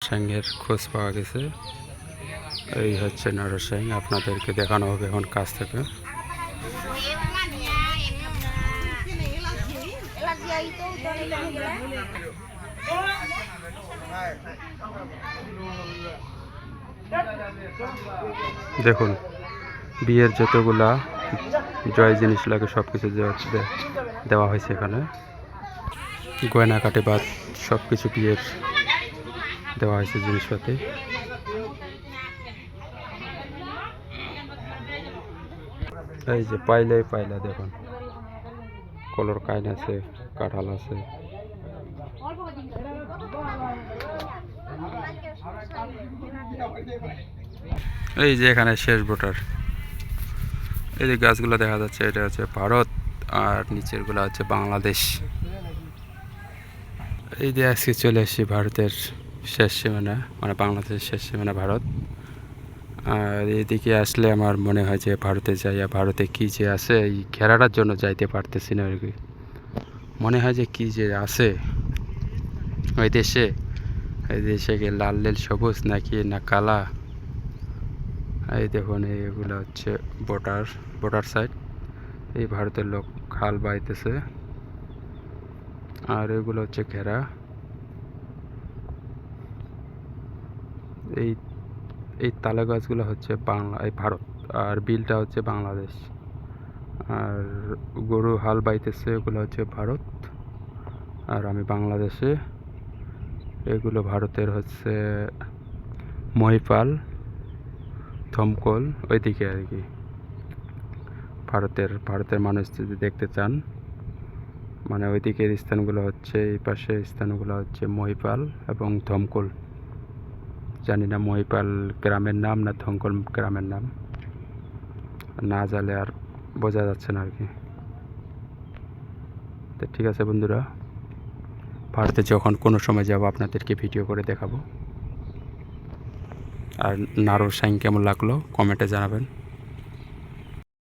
নরসাংয়ের খোঁজ পাওয়া গেছে। এই হচ্ছে নরসাং, আপনাদেরকে দেখানো হবে এখন কাছ থেকে। দেখুন বিয়ের যতগুলা জয় জিনিস লাগে সব কিছু দেওয়া হয়েছে এখানে। গয়নাকাটি বাদ সব কিছু বিয়ের দেওয়া হয়েছে জিনিসপাতি। এই যে পাইলা দেখুন, কলর কাইন আছে, কাঁঠাল আছে। এই যে এখানে শেষ ভোটার, এই যে গাছগুলো দেখা যাচ্ছে এটা হচ্ছে ভারত, আর নিচের গুলো হচ্ছে বাংলাদেশ। এই যে আজকে চলে এসেছি ভারতের শেষ সীমানা, মানে বাংলাদেশের শেষ সীমানা ভারত। আর এদিকে আসলে আমার মনে হয় যে ভারতে যাইয়া ভারতে কি যে আছে, এই ঘেরাটার জন্য যাইতে পারতেছি না আর কি। মনে হয় যে কি যে আছে ওই দেশে, এই দেশে কি লাল নীল সবুজ নাকি না কালা। এই দেখুন এইগুলো হচ্ছে বর্ডার সাইড। এই ভারতের লোক খাল বাইতেছে, আর এগুলো হচ্ছে ঘেরা। এই এই তালে গাছগুলো হচ্ছে এই ভারত, আর বিলটা হচ্ছে বাংলাদেশ। আর গরু হাল বাইতেছে, এগুলো হচ্ছে ভারত, আর আমি বাংলাদেশে। এগুলো ভারতের হচ্ছে মহিপাল, থমকল ওইদিকে আর কি। ভারতের মানুষ যদি দেখতে চান, মানে ওইদিকের স্থানগুলো হচ্ছে, এই পাশে স্থানগুলো হচ্ছে মহিপাল এবং থমকল। জানি না মহিপাল গ্রামের নাম না থমকল গ্রামের নাম, না জানলে আর বোঝা যাচ্ছে না আর কি। তো ঠিক আছে বন্ধুরা, ভারতে যখন কোনো সময় যাব আপনাদেরকে ভিডিও করে দেখাবো। আর নারসাং কেমন লাগলো কমেন্টে জানাবেন।